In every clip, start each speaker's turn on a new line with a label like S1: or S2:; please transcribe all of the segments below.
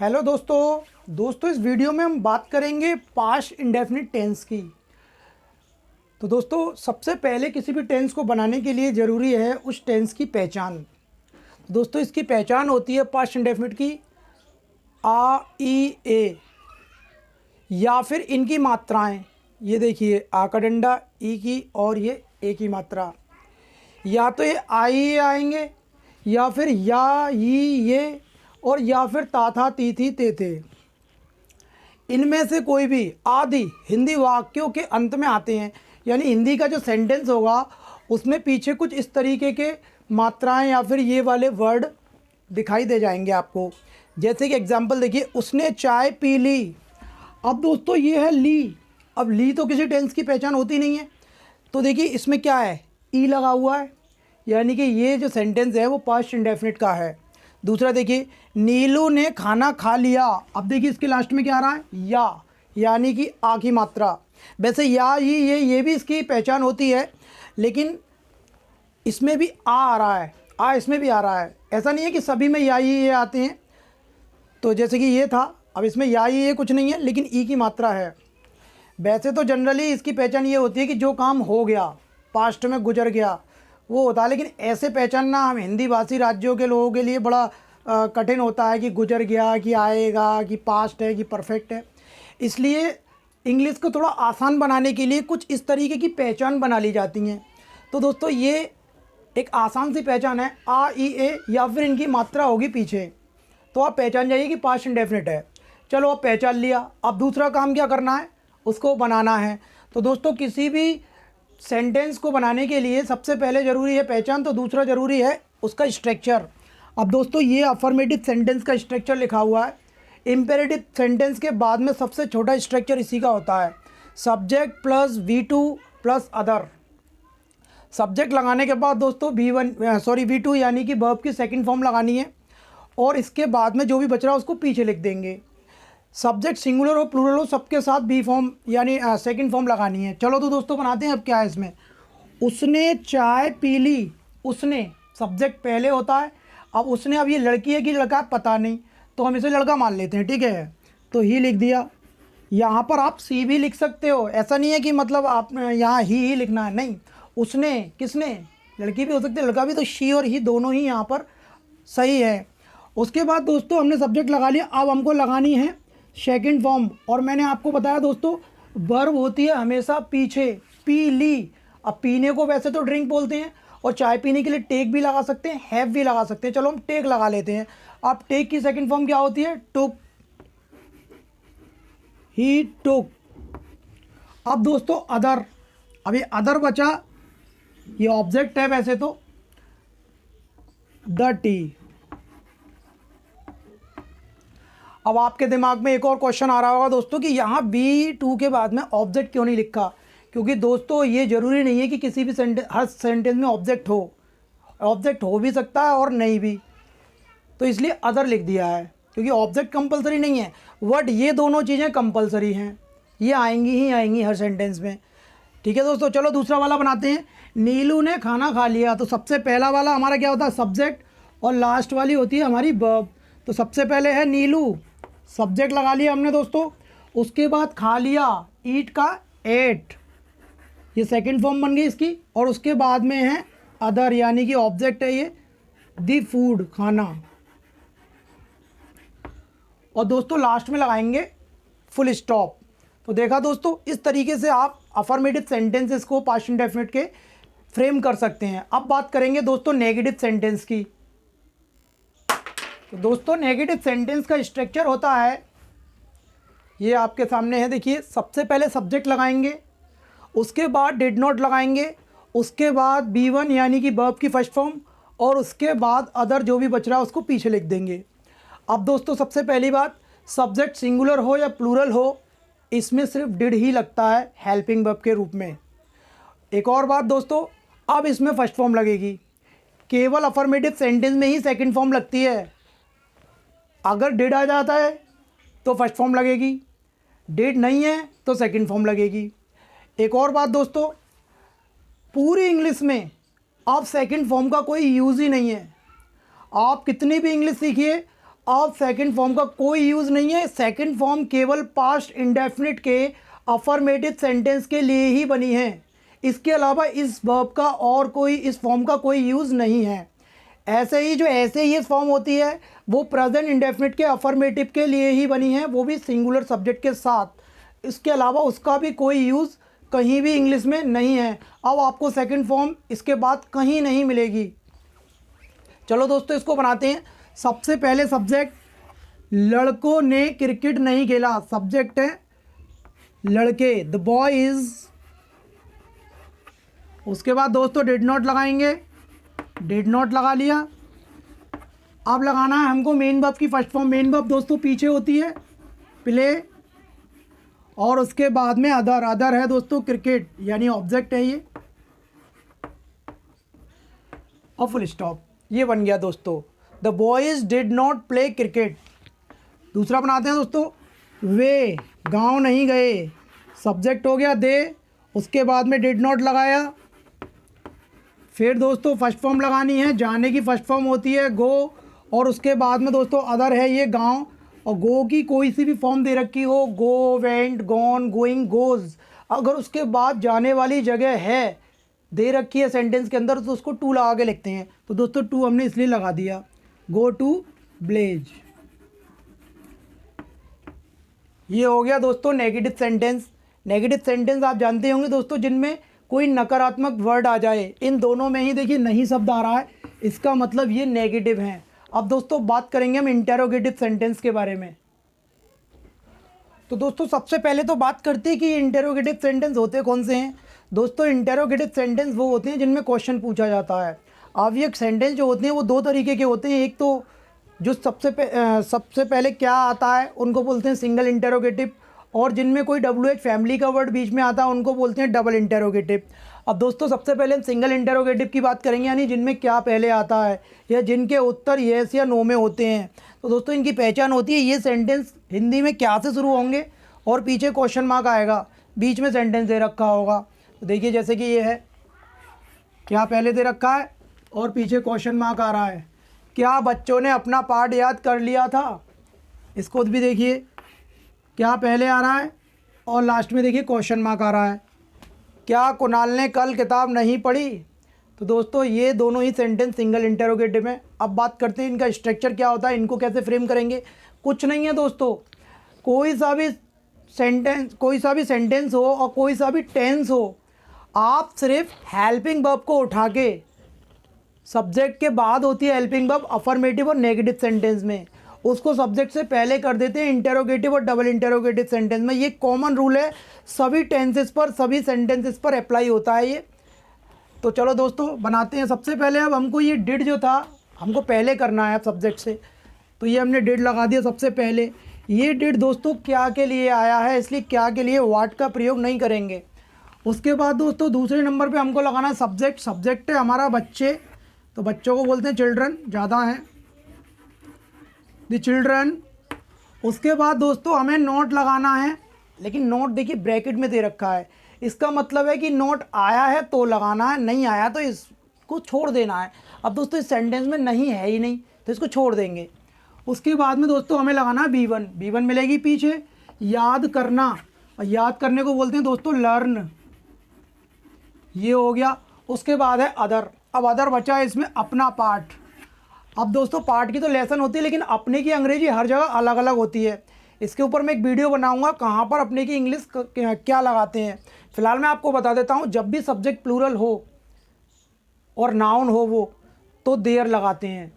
S1: Hello दोस्तों इस video में हम बात करेंगे पास्ट इंडेफिनिट टेंस की। तो दोस्तों सबसे पहले किसी भी टेंस को बनाने के लिए ज़रूरी है उस टेंस की पहचान। दोस्तों इसकी पहचान होती है पास्ट इंडेफिनिट की आ, ई, ए या फिर इनकी मात्राएं। ये देखिए आ का डंडा, ई की और ये ए की मात्रा। या तो ये आई आएंगे या फिर या, ये और या फिर ता था, ती थी, ते थे। इनमें से कोई भी आदि हिंदी वाक्यों के अंत में आते हैं, यानी हिंदी का जो सेंटेंस होगा उसमें पीछे कुछ इस तरीके के मात्राएं या फिर ये वाले वर्ड दिखाई दे जाएंगे आपको। जैसे कि एग्जांपल देखिए, उसने चाय पी ली। अब दोस्तों ये है ली। अब ली तो किसी टेंस की पहचान होती नहीं है, तो देखिए इसमें क्या है, ई लगा हुआ है, यानी कि ये जो सेंटेंस है वो पास्ट इंडेफिनिट का है। दूसरा देखिए, नीलू ने खाना खा लिया। अब देखिए इसके लास्ट में क्या आ रहा है, या, यानी कि आ की मात्रा। वैसे या ये भी इसकी पहचान होती है, लेकिन इसमें भी आ रहा है, आ इसमें भी आ रहा है। ऐसा नहीं है कि सभी में या ये आते हैं। तो जैसे कि ये था, अब इसमें या ये कुछ नहीं है, लेकिन ई की मात्रा है। वैसे तो जनरली इसकी पहचान ये होती है कि जो काम हो गया, पास्ट में गुजर गया, वो होता है। लेकिन ऐसे पहचानना हम हिंदी भाषी राज्यों के लोगों के लिए बड़ा कठिन होता है कि गुजर गया, कि आएगा, कि पास्ट है, कि परफेक्ट है। इसलिए इंग्लिश को थोड़ा आसान बनाने के लिए कुछ इस तरीके की पहचान बना ली जाती हैं। तो दोस्तों ये एक आसान सी पहचान है, आ, ई, ए या फिर इनकी मात्रा होगी पीछे, तो आप पहचान जाइए कि पास्ट इंडेफिनिट है। चलो अब पहचान लिया, अब दूसरा काम क्या करना है, उसको बनाना है। तो दोस्तों किसी भी सेंटेंस को बनाने के लिए सबसे पहले ज़रूरी है पहचान, तो दूसरा ज़रूरी है उसका स्ट्रक्चर। अब दोस्तों ये अफर्मेटिव सेंटेंस का स्ट्रक्चर लिखा हुआ है। इम्पेरेटिव सेंटेंस के बाद में सबसे छोटा स्ट्रक्चर इसी का होता है, subject plus V2 plus other. Subject लगाने के बाद दोस्तों V2 यानी कि वर्ब की सेकंड फॉर्म लगानी है, और इसके बाद में जो भी बच रहा है उसको पीछे लिख देंगे। सब्जेक्ट सिंगुलर हो प्लूरल हो सबके साथ बी फॉर्म यानी सेकंड फॉर्म लगानी है। चलो तो दोस्तों बनाते हैं। अब क्या है इसमें, उसने चाय पी ली। उसने सब्जेक्ट पहले होता है। अब उसने, अब ये लड़की है कि लड़का पता नहीं, तो हम इसे लड़का मान लेते हैं, ठीक है। तो ही लिख दिया। यहाँ पर आप सी भी लिख सकते हो, ऐसा नहीं है कि मतलब आप यहाँ ही लिखना है, नहीं। उसने, किसने, लड़की भी हो सकती है लड़का भी, तो शी और ही दोनों ही यहाँ पर सही है। उसके बाद दोस्तों हमने सब्जेक्ट लगा लिया, अब हमको लगानी है सेकंड फॉर्म। और मैंने आपको बताया दोस्तों वर्ब होती है हमेशा पीछे, पी ली। अब पीने को वैसे तो ड्रिंक बोलते हैं, और चाय पीने के लिए टेक भी लगा सकते हैं, हैव भी लगा सकते हैं। चलो हम टेक लगा लेते हैं। अब टेक की सेकंड फॉर्म क्या होती है, टुक, ही टुक। अब दोस्तों अदर, अब ये अदर बचा, ये ऑब्जेक्ट है वैसे तो, द टी। अब आपके दिमाग में एक और क्वेश्चन आ रहा होगा दोस्तों कि यहाँ V2 के बाद में ऑब्जेक्ट क्यों नहीं लिखा। क्योंकि दोस्तों ये ज़रूरी नहीं है कि किसी भी हर सेंटेंस में ऑब्जेक्ट हो भी सकता है और नहीं भी, तो इसलिए अदर लिख दिया है। क्योंकि ऑब्जेक्ट कंपलसरी नहीं है, बट ये दोनों चीज़ें कंपलसरी हैं, ये आएंगी ही आएंगी हर सेंटेंस में, ठीक है दोस्तों। चलो दूसरा वाला बनाते हैं। नीलू ने खाना खा लिया। तो सबसे पहला वाला हमारा क्या होता है, सब्जेक्ट, और लास्ट वाली होती है हमारी वर्ब। तो सबसे पहले है नीलू, सब्जेक्ट लगा लिया हमने दोस्तों। उसके बाद खा लिया, ईट का एट, ये सेकंड फॉर्म बन गई इसकी। और उसके बाद में है अदर, यानी कि ऑब्जेक्ट है ये, दी फूड, खाना। और दोस्तों लास्ट में लगाएंगे फुल स्टॉप। तो देखा दोस्तों, इस तरीके से आप अफर्मेटिव सेंटेंसेस को पास्ट इंडेफिनिट के फ्रेम कर सकते हैं। अब बात करेंगे दोस्तों नेगेटिव सेंटेंस की। तो दोस्तों नेगेटिव सेंटेंस का स्ट्रक्चर होता है, ये आपके सामने है, देखिए। सबसे पहले सब्जेक्ट लगाएंगे, उसके बाद डिड नॉट लगाएंगे, उसके बाद B1 यानी कि वर्ब की फर्स्ट फॉर्म, और उसके बाद अदर जो भी बच रहा है उसको पीछे लिख देंगे। अब दोस्तों सबसे पहली बात, सब्जेक्ट सिंगुलर हो या प्लूरल हो, इसमें सिर्फ डिड ही लगता है हेल्पिंग वर्ब के रूप में। एक और बात दोस्तों, अब इसमें फर्स्ट फॉर्म लगेगी। केवल अफर्मेटिव सेंटेंस में ही सेकंड फॉर्म लगती है। अगर डिड आ जाता है तो फर्स्ट फॉर्म लगेगी, डिड नहीं है तो सेकंड फॉर्म लगेगी। एक और बात दोस्तों, पूरी इंग्लिश में अब सेकंड फॉर्म का कोई यूज़ ही नहीं है। आप कितनी भी इंग्लिश सीखिए, अब सेकंड फॉर्म का कोई यूज़ नहीं है। सेकंड फॉर्म केवल पास्ट इंडेफिनिट के अफर्मेटिव सेंटेंस के लिए ही बनी है। इसके अलावा इस वर्ब का और कोई इस फॉर्म का कोई यूज़ नहीं है। ऐसे ही जो ऐसे ही फॉर्म होती है वो प्रेजेंट इंडेफिनिट के अफर्मेटिव के लिए ही बनी है, वो भी सिंगुलर सब्जेक्ट के साथ। इसके अलावा उसका भी कोई यूज़ कहीं भी इंग्लिश में नहीं है। अब आपको सेकंड फॉर्म इसके बाद कहीं नहीं मिलेगी। चलो दोस्तों इसको बनाते हैं। सबसे पहले सब्जेक्ट, लड़कों ने क्रिकेट नहीं खेला। सब्जेक्ट है लड़के, द बॉयज़। उसके बाद दोस्तों डिड नॉट लगाएंगे, डिड नॉट लगा लिया। अब लगाना है हमको मेन वर्ब की फर्स्ट फॉर्म। मेन वर्ब दोस्तों पीछे होती है प्ले, और उसके बाद में अदर। अदर है दोस्तों क्रिकेट, यानी ऑब्जेक्ट है ये, और फुल स्टॉप। ये बन गया दोस्तों, the boys did not play cricket. दूसरा बनाते हैं दोस्तों, वे गांव नहीं गए। सब्जेक्ट हो गया दे, उसके बाद में डिड नॉट लगाया। फिर दोस्तों फर्स्ट फॉर्म लगानी है। जाने की फर्स्ट फॉर्म होती है गो, और उसके बाद में दोस्तों अदर है ये गांव, और गो की कोई सी भी फॉर्म दे रखी हो, गो, वेंट, गॉन, गोइंग, गोज़। अगर उसके बाद जाने वाली जगह है दे रखी है सेंटेंस के अंदर तो उसको टू लगा के लिखते हैं। तो दोस्तों टू हमने इसलिए लगा दिया, गो टू ब्लेज। ये हो गया दोस्तों नेगेटिव सेंटेंस। नेगेटिव सेंटेंस आप जानते होंगे दोस्तों जिनमें कोई नकारात्मक वर्ड आ जाए। इन दोनों में ही देखिए नहीं शब्द आ रहा है, इसका मतलब ये नेगेटिव हैं। अब दोस्तों बात करेंगे हम इंटेरोगेटिव सेंटेंस के बारे में। तो दोस्तों सबसे पहले तो बात करते हैं कि इंटेरोगेटिव सेंटेंस होते कौन से हैं। दोस्तों इंटेरोगेटिव सेंटेंस वो होते हैं जिनमें क्वेश्चन पूछा जाता है। अब ये सेंटेंस जो होते हैं वो दो तरीके के होते हैं। एक तो जो सबसे पहले क्या आता है उनको बोलते हैं सिंगल इंटेरोगेटिव, और जिनमें कोई WH फैमिली का वर्ड बीच में आता है उनको बोलते हैं डबल इंटेरोगेटिव। अब दोस्तों सबसे पहले हम सिंगल इंटेरोगेटिव की बात करेंगे, यानी जिनमें क्या पहले आता है या जिनके उत्तर येस या नो में होते हैं। तो दोस्तों इनकी पहचान होती है, ये सेंटेंस हिंदी में क्या से शुरू होंगे और पीछे क्वेश्चन मार्क आएगा, बीच में सेंटेंस दे रखा होगा। तो देखिए जैसे कि ये है, क्या पहले दे रखा है और पीछे क्वेश्चन मार्क आ रहा है। क्या बच्चों ने अपना पाठ याद कर लिया था, इसको भी देखिए क्या पहले आ रहा है और लास्ट में देखिए क्वेश्चन मार्क आ रहा है। क्या कुणाल ने कल किताब नहीं पढ़ी। तो दोस्तों ये दोनों ही सेंटेंस सिंगल इंटेरोगेटिव में। अब बात करते हैं इनका स्ट्रक्चर क्या होता है, इनको कैसे फ्रेम करेंगे। कुछ नहीं है दोस्तों, कोई सा भी सेंटेंस हो और कोई सा भी टेंस हो, आप सिर्फ हेल्पिंग वर्ब को उठा के, सब्जेक्ट के बाद होती है हेल्पिंग वर्ब अफर्मेटिव और नेगेटिव सेंटेंस में, उसको सब्जेक्ट से पहले कर देते हैं इंटेरोगेटिव और डबल इंटेरोगेटिव सेंटेंस में। ये कॉमन रूल है, सभी टेंसेस पर, सभी सेंटेंसेस पर अप्लाई होता है ये। तो चलो दोस्तों बनाते हैं। सबसे पहले अब हमको ये डिड जो था हमको पहले करना है सब्जेक्ट से, तो ये हमने डिड लगा दिया सबसे पहले। ये डिड दोस्तों क्या के लिए आया है, इसलिए क्या के लिए वाट का प्रयोग नहीं करेंगे। उसके बाद दोस्तों दूसरे नंबर पे हमको लगाना है सब्जेक्ट। सब्जेक्ट है हमारा बच्चे, तो बच्चों को बोलते हैं चिल्ड्रन, ज़्यादा है द चिल्ड्रन। उसके बाद दोस्तों हमें नोट लगाना है, लेकिन नोट देखिए ब्रैकेट में दे रखा है, इसका मतलब है कि नोट आया है तो लगाना है, नहीं आया तो इसको छोड़ देना है। अब दोस्तों इस सेंटेंस में नहीं है ही नहीं तो इसको छोड़ देंगे। उसके बाद में दोस्तों हमें लगाना है B1। B1 मिलेगी पीछे, याद करना, और याद करने को बोलते हैं दोस्तों लर्न, ये हो गया। उसके बाद है अदर। अब अदर बचा है इसमें अपना पार्ट। अब दोस्तों पार्ट की तो लेसन होती है, लेकिन अपने की अंग्रेजी हर जगह अलग अलग होती है। इसके ऊपर मैं एक वीडियो बनाऊंगा कहाँ पर अपने की इंग्लिश क्या लगाते हैं। फिलहाल मैं आपको बता देता हूँ, जब भी सब्जेक्ट प्लूरल हो और नाउन हो वो, तो देयर लगाते हैं,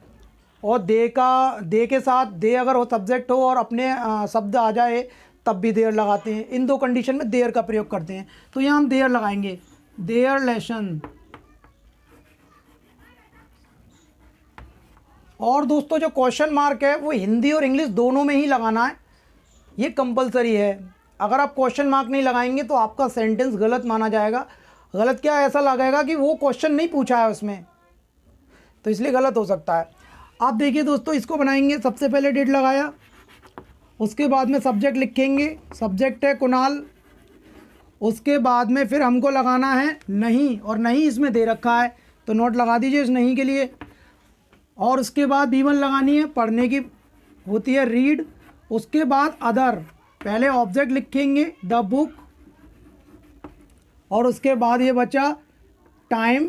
S1: और दे के साथ दे अगर हो सब्जेक्ट हो और अपने शब्द आ जाए तब भी देयर लगाते हैं। इन दो कंडीशन में देयर का प्रयोग करते हैं। तो यहाँ हम देयर लगाएंगे, देयर लेसन। और दोस्तों जो क्वेश्चन मार्क है वो हिंदी और इंग्लिश दोनों में ही लगाना है, ये कंपलसरी है। अगर आप क्वेश्चन मार्क नहीं लगाएंगे तो आपका सेंटेंस गलत माना जाएगा। गलत क्या, ऐसा लगेगा कि वो क्वेश्चन नहीं पूछा है उसमें, तो इसलिए गलत हो सकता है। आप देखिए दोस्तों इसको बनाएंगे, सबसे पहले डिड लगाया, उसके बाद में सब्जेक्ट लिखेंगे, सब्जेक्ट है कुणाल। उसके बाद में फिर हमको लगाना है नहीं, और नहीं इसमें दे रखा है तो नोट लगा दीजिए इस नहीं के लिए। और उसके बाद B1 लगानी है पढ़ने की होती है रीड, उसके बाद अदर, पहले ऑब्जेक्ट लिखेंगे द बुक, और उसके बाद ये बचा टाइम,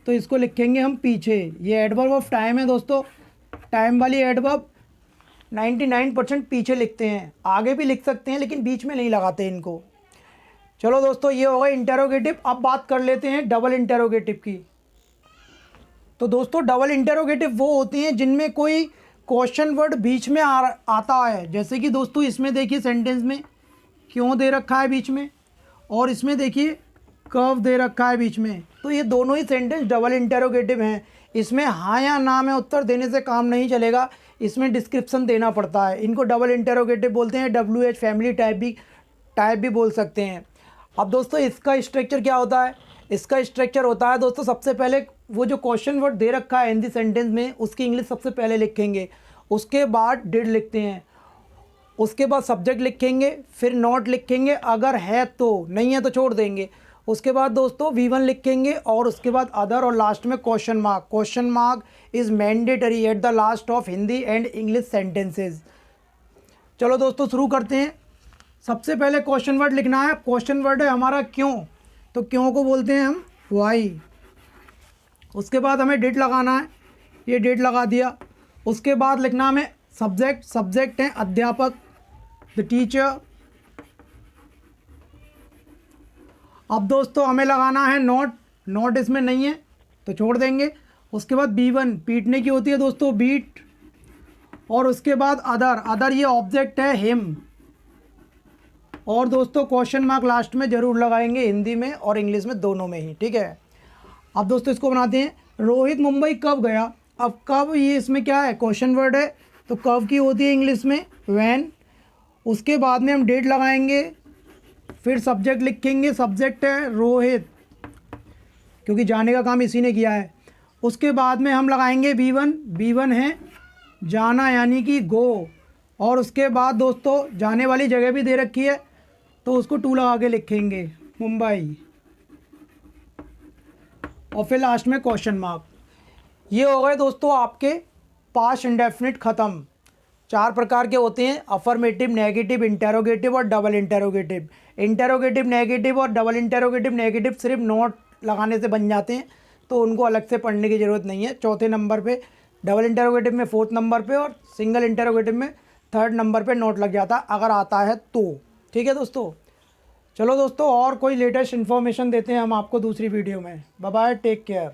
S1: तो इसको लिखेंगे हम पीछे। ये एडवर्ब ऑफ टाइम है दोस्तों, टाइम वाली एडवर्ब 99% पीछे लिखते हैं, आगे भी लिख सकते हैं लेकिन बीच में नहीं लगाते इनको। चलो दोस्तों, ये होगा इंटेरोगेटिव। अब बात कर लेते हैं डबल इंटेरोगेटिव की। तो दोस्तों डबल इंटेरोगेटिव वो होती हैं जिनमें कोई क्वेश्चन वर्ड बीच में आता है, जैसे कि दोस्तों इसमें देखिए सेंटेंस में क्यों दे रखा है बीच में, और इसमें देखिए कब दे रखा है बीच में। तो ये दोनों ही सेंटेंस डबल इंटेरोगेटिव हैं। इसमें हाँ या ना में उत्तर देने से काम नहीं चलेगा, इसमें डिस्क्रिप्शन देना पड़ता है। इनको डबल इंटेरोगेटिव बोलते हैं। WH फैमिली टाइप भी बोल सकते हैं। अब दोस्तों इसका स्ट्रक्चर क्या होता है? इसका स्ट्रक्चर होता है दोस्तों, सबसे पहले वो जो क्वेश्चन वर्ड दे रखा है हिंदी सेंटेंस में उसकी इंग्लिश सबसे पहले लिखेंगे, उसके बाद डिड लिखते हैं, उसके बाद सब्जेक्ट लिखेंगे, फिर नॉट लिखेंगे अगर है तो, नहीं है तो छोड़ देंगे। उसके बाद दोस्तों V1 लिखेंगे और उसके बाद अदर, और लास्ट में question mark. Question mark is mandatory at the last of Hindi and English sentences. चलो दोस्तों शुरू करते हैं। सबसे पहले क्वेश्चन वर्ड लिखना है। क्वेश्चन वर्ड है हमारा क्यों, तो क्यों को बोलते हैं हम वाई। उसके बाद हमें डिड लगाना है, ये डिड लगा दिया। उसके बाद लिखना हमें सब्जेक्ट, सब्जेक्ट है अध्यापक, द टीचर। अब दोस्तों हमें लगाना है नोट, नोट इसमें नहीं है तो छोड़ देंगे। उसके बाद B1 पीटने की होती है दोस्तों, बीट। और उसके बाद अदर, अदर ये ऑब्जेक्ट है हिम। और दोस्तों क्वेश्चन मार्क लास्ट में ज़रूर लगाएंगे, हिंदी में और इंग्लिश में दोनों में ही, ठीक है। अब दोस्तों इसको बनाते हैं। रोहित मुंबई कब गया। अब कब, ये इसमें क्या है, क्वेश्चन वर्ड है, तो कब की होती है इंग्लिश में व्हेन। उसके बाद में हम डेट लगाएंगे, फिर सब्जेक्ट लिखेंगे, सब्जेक्ट है रोहित क्योंकि जाने का काम इसी ने किया है। उसके बाद में हम लगाएंगे B1, B1 है जाना यानी कि गो। और उसके बाद दोस्तों जाने वाली जगह भी दे रखी है तो उसको 2 लगा के लिखेंगे मुंबई, और फिर लास्ट में क्वेश्चन मार्क। ये हो गए दोस्तों आपके पास्ट इंडेफिनिट ख़त्म। 4 प्रकार के होते हैं, अफर्मेटिव, नेगेटिव, इंटेरोगेटिव और डबल इंटेरोगेटिव। इंटेरोगेटिव नेगेटिव और डबल इंटेरोगेटिव नेगेटिव सिर्फ नोट लगाने से बन जाते हैं, तो उनको अलग से पढ़ने की ज़रूरत नहीं है। चौथे नंबर पे, डबल इंटेरोगेटिव में 4th नंबर पे, और सिंगल इंटेरोगेटिव में 3rd नंबर पे नोट लग जाता अगर आता है तो, ठीक है दोस्तों। चलो दोस्तों और कोई लेटेस्ट इन्फॉर्मेशन देते हैं हम आपको दूसरी वीडियो में। Bye bye, take care.